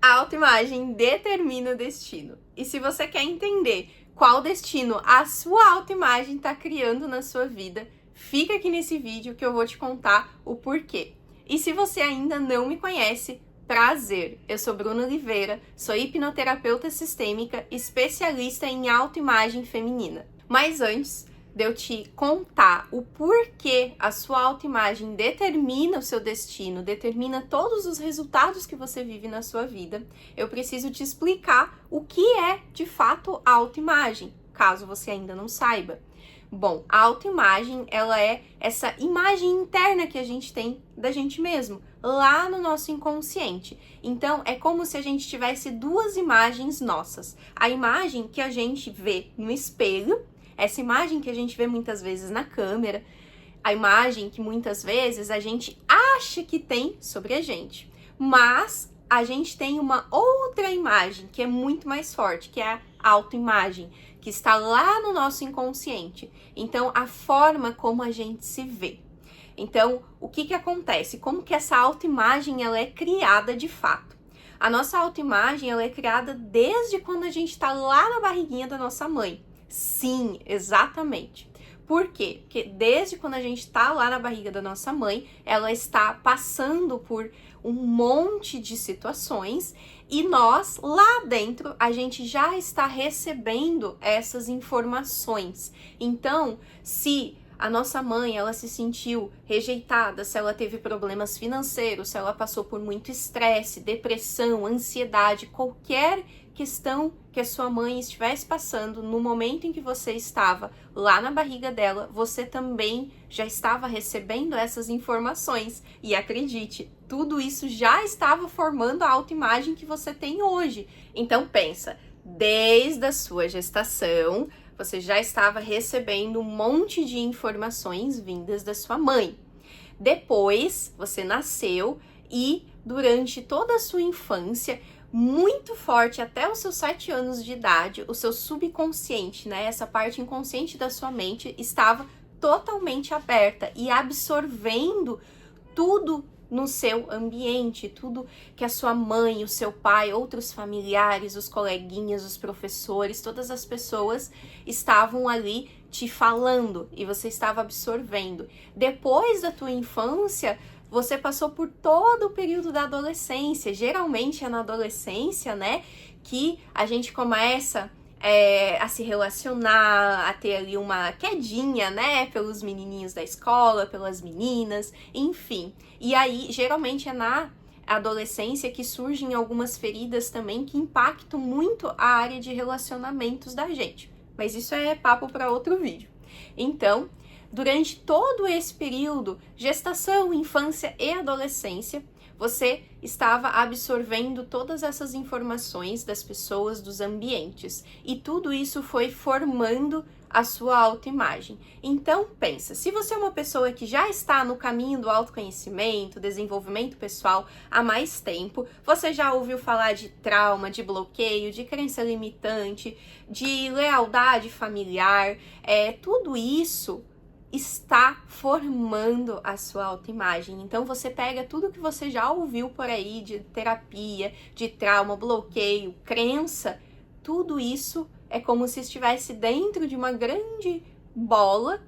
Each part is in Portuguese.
A autoimagem determina o destino. E se você quer entender qual destino a sua autoimagem está criando na sua vida, fica aqui nesse vídeo que eu vou te contar o porquê. E se você ainda não me conhece, prazer! Eu sou Bruna Oliveira, sou hipnoterapeuta sistêmica, especialista em autoimagem feminina. Mas antes de eu te contar o porquê a sua autoimagem determina o seu destino, determina todos os resultados que você vive na sua vida, eu preciso te explicar o que é, de fato, a autoimagem, caso você ainda não saiba. Bom, a autoimagem, ela é essa imagem interna que a gente tem da gente mesmo, lá no nosso inconsciente. Então, é como se a gente tivesse duas imagens nossas. A imagem que a gente vê no espelho, essa imagem que a gente vê muitas vezes na câmera, a imagem que muitas vezes a gente acha que tem sobre a gente. Mas a gente tem uma outra imagem que é muito mais forte, que é a autoimagem, que está lá no nosso inconsciente. Então, a forma como a gente se vê. Então, o que acontece? Como que essa autoimagem ela é criada de fato? A nossa autoimagem ela é criada desde quando a gente está lá na barriguinha da nossa mãe. Sim, exatamente. Por quê? Porque desde quando a gente está lá na barriga da nossa mãe, ela está passando por um monte de situações e nós, lá dentro, a gente já está recebendo essas informações. Então, se a nossa mãe, ela se sentiu rejeitada, se ela teve problemas financeiros, se ela passou por muito estresse, depressão, ansiedade, qualquer questão que a sua mãe estivesse passando no momento em que você estava lá na barriga dela, você também já estava recebendo essas informações. E acredite, tudo isso já estava formando a autoimagem que você tem hoje. Então pensa, desde a sua gestação, você já estava recebendo um monte de informações vindas da sua mãe. Depois, você nasceu e durante toda a sua infância, muito forte até os seus 7 anos de idade, o seu subconsciente, né, essa parte inconsciente da sua mente estava totalmente aberta e absorvendo tudo no seu ambiente, tudo que a sua mãe, o seu pai, outros familiares, os coleguinhas, os professores, todas as pessoas estavam ali te falando e você estava absorvendo. Depois da tua infância, você passou por todo o período da adolescência. Geralmente é na adolescência, né, que a gente começa a se relacionar, a ter ali uma quedinha, né, pelos menininhos da escola, pelas meninas, enfim. E aí, geralmente é na adolescência que surgem algumas feridas também que impactam muito a área de relacionamentos da gente. Mas isso é papo para outro vídeo. Então, durante todo esse período, gestação, infância e adolescência, você estava absorvendo todas essas informações das pessoas, dos ambientes, e tudo isso foi formando a sua autoimagem. Então, pensa, se você é uma pessoa que já está no caminho do autoconhecimento, desenvolvimento pessoal há mais tempo, você já ouviu falar de trauma, de bloqueio, de crença limitante, de lealdade familiar, tudo isso está formando a sua autoimagem. Então você pega tudo que você já ouviu por aí de terapia, de trauma, bloqueio, crença, tudo isso é como se estivesse dentro de uma grande bola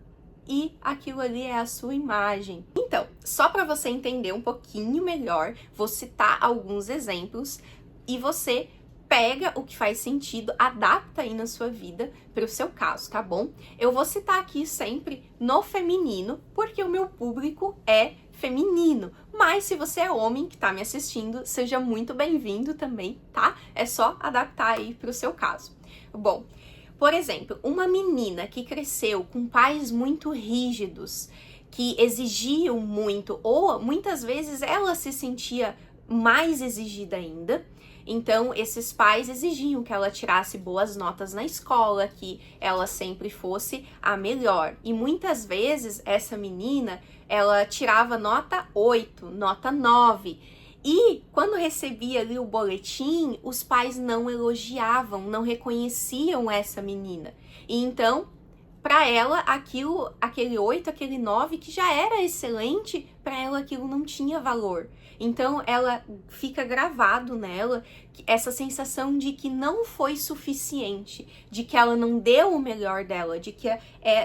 e aquilo ali é a sua imagem. Então, só para você entender um pouquinho melhor, vou citar alguns exemplos e você pega o que faz sentido, adapta aí na sua vida para o seu caso, tá bom? Eu vou citar aqui sempre no feminino, porque o meu público é feminino. Mas se você é homem que tá me assistindo, seja muito bem-vindo também, tá? É só adaptar aí para o seu caso. Bom, por exemplo, uma menina que cresceu com pais muito rígidos, que exigiam muito, ou muitas vezes ela se sentia mais exigida ainda. Então, esses pais exigiam que ela tirasse boas notas na escola, que ela sempre fosse a melhor. E muitas vezes, essa menina, ela tirava nota 8, nota 9. E quando recebia ali o boletim, os pais não elogiavam, não reconheciam essa menina. E então, para ela aquilo, aquele 8, aquele 9 que já era excelente, para ela aquilo não tinha valor. Então ela fica gravado nela essa sensação de que não foi suficiente, de que ela não deu o melhor dela, de que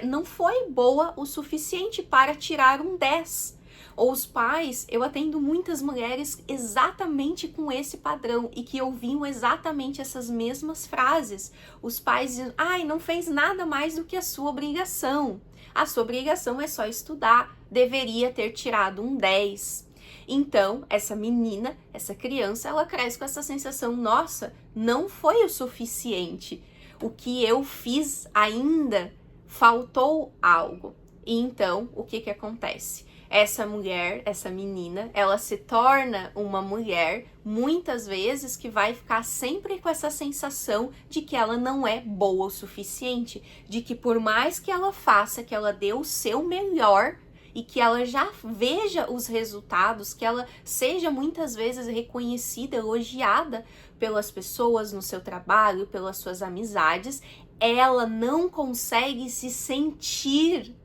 não foi boa o suficiente para tirar um 10. Ou os pais, eu atendo muitas mulheres exatamente com esse padrão e que ouviam exatamente essas mesmas frases. Os pais dizem, ai, não fez nada mais do que a sua obrigação. A sua obrigação é só estudar, deveria ter tirado um 10. Então, essa menina, essa criança, ela cresce com essa sensação, nossa, não foi o suficiente. O que eu fiz ainda faltou algo. E então, o que acontece? Essa mulher, essa menina, ela se torna uma mulher, muitas vezes, que vai ficar sempre com essa sensação de que ela não é boa o suficiente, de que por mais que ela faça, que ela dê o seu melhor e que ela já veja os resultados, que ela seja muitas vezes reconhecida, elogiada pelas pessoas no seu trabalho, pelas suas amizades, ela não consegue se sentir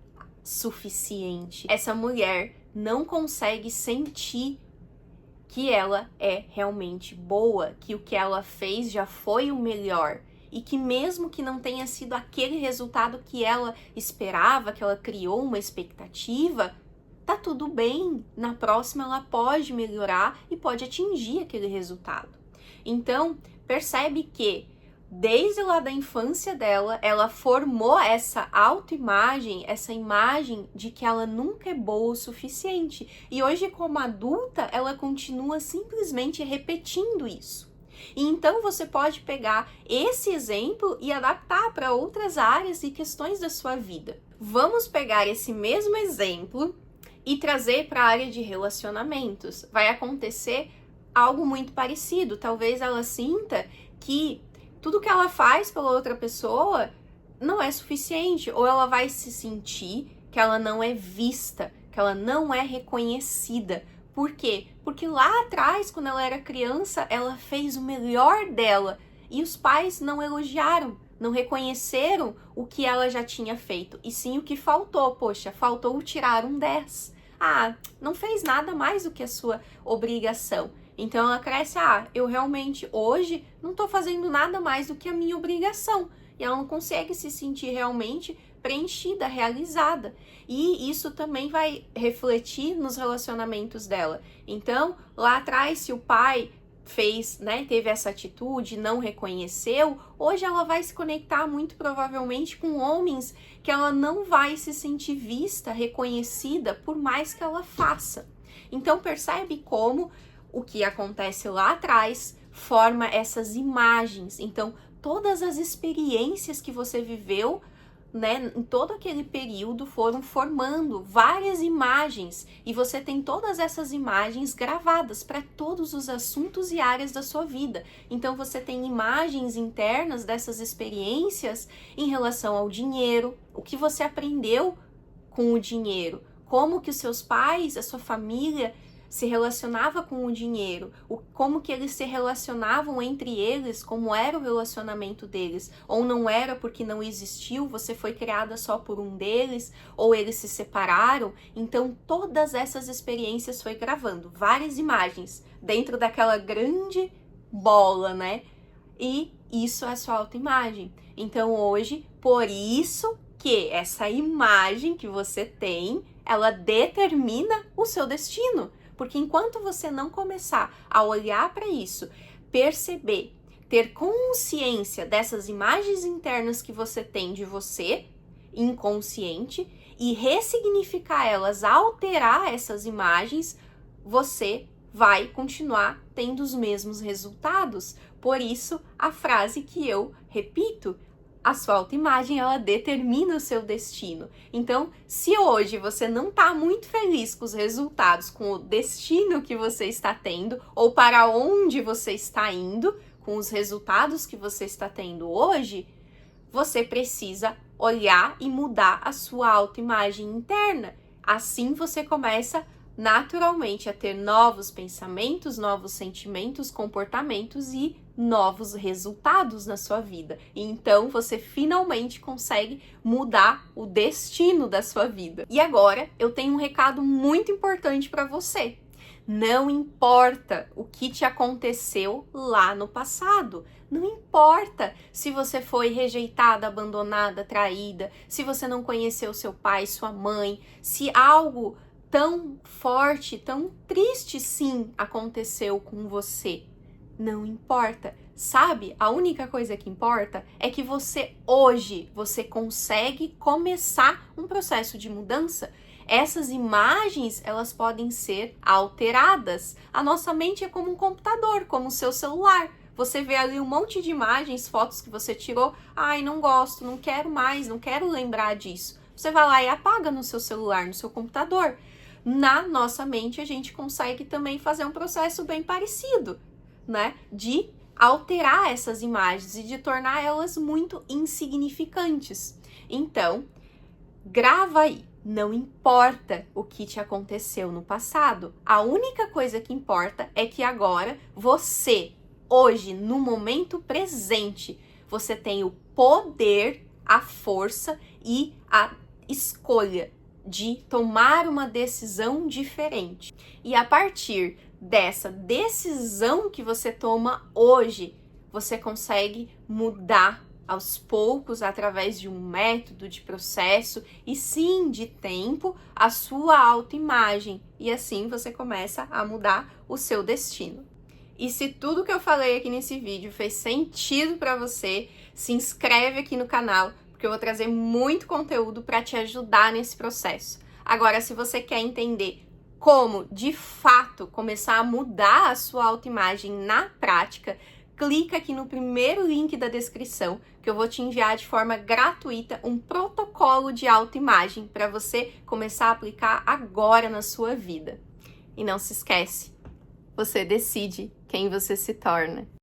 suficiente. Essa mulher não consegue sentir que ela é realmente boa, que o que ela fez já foi o melhor e que mesmo que não tenha sido aquele resultado que ela esperava, que ela criou uma expectativa, tá tudo bem. Na próxima ela pode melhorar e pode atingir aquele resultado. Então, percebe que desde lá da infância dela, ela formou essa autoimagem, essa imagem de que ela nunca é boa o suficiente. E hoje, como adulta, ela continua simplesmente repetindo isso. E então você pode pegar esse exemplo e adaptar para outras áreas e questões da sua vida. Vamos pegar esse mesmo exemplo e trazer para a área de relacionamentos. Vai acontecer algo muito parecido. Talvez ela sinta que tudo que ela faz pela outra pessoa não é suficiente, ou ela vai se sentir que ela não é vista, que ela não é reconhecida. Por quê? Porque lá atrás, quando ela era criança, ela fez o melhor dela e os pais não elogiaram, não reconheceram o que ela já tinha feito, e sim o que faltou. Poxa, faltou tirar um 10. Ah, não fez nada mais do que a sua obrigação. Então ela cresce, eu realmente hoje não tô fazendo nada mais do que a minha obrigação. E ela não consegue se sentir realmente preenchida, realizada. E isso também vai refletir nos relacionamentos dela. Então, lá atrás, se o pai fez, teve essa atitude, não reconheceu, hoje ela vai se conectar muito provavelmente com homens que ela não vai se sentir vista, reconhecida, por mais que ela faça. Então percebe como o que acontece lá atrás forma essas imagens. Então, todas as experiências que você viveu, em todo aquele período, foram formando várias imagens. E você tem todas essas imagens gravadas para todos os assuntos e áreas da sua vida. Então, você tem imagens internas dessas experiências em relação ao dinheiro, o que você aprendeu com o dinheiro, como que os seus pais, a sua família se relacionava com o dinheiro, como que eles se relacionavam entre eles, como era o relacionamento deles, ou não era porque não existiu, você foi criada só por um deles, ou eles se separaram. Então todas essas experiências foi gravando, várias imagens dentro daquela grande bola, E isso é a sua autoimagem. Então hoje, por isso que essa imagem que você tem, ela determina o seu destino. Porque enquanto você não começar a olhar para isso, perceber, ter consciência dessas imagens internas que você tem de você, inconsciente, e ressignificar elas, alterar essas imagens, você vai continuar tendo os mesmos resultados. Por isso, a frase que eu repito, a sua autoimagem, ela determina o seu destino. Então, se hoje você não está muito feliz com os resultados, com o destino que você está tendo, ou para onde você está indo, com os resultados que você está tendo hoje, você precisa olhar e mudar a sua autoimagem interna. Assim você começa naturalmente a ter novos pensamentos, novos sentimentos, comportamentos e novos resultados na sua vida. E então você finalmente consegue mudar o destino da sua vida. E agora eu tenho um recado muito importante para você. Não importa o que te aconteceu lá no passado. Não importa se você foi rejeitada, abandonada, traída, se você não conheceu seu pai, sua mãe, se algo tão forte, tão triste sim aconteceu com você. Não importa. Sabe, a única coisa que importa é que hoje, você consegue começar um processo de mudança. Essas imagens, elas podem ser alteradas. A nossa mente é como um computador, como o seu celular. Você vê ali um monte de imagens, fotos que você tirou. Ai, não gosto, não quero mais, não quero lembrar disso. Você vai lá e apaga no seu celular, no seu computador. Na nossa mente, a gente consegue também fazer um processo bem parecido, né? De alterar essas imagens e de tornar elas muito insignificantes. Então, grava aí. Não importa o que te aconteceu no passado. A única coisa que importa é que agora você, hoje, no momento presente, você tem o poder, a força e a escolha de tomar uma decisão diferente. E a partir dessa decisão que você toma hoje, você consegue mudar aos poucos, através de um método, de processo e sim, de tempo, a sua autoimagem. E assim você começa a mudar o seu destino. E se tudo que eu falei aqui nesse vídeo fez sentido para você, se inscreve aqui no canal, porque eu vou trazer muito conteúdo para te ajudar nesse processo. Agora, se você quer entender como, de fato, começar a mudar a sua autoimagem na prática, clica aqui no primeiro link da descrição, que eu vou te enviar de forma gratuita um protocolo de autoimagem para você começar a aplicar agora na sua vida. E não se esquece, você decide quem você se torna.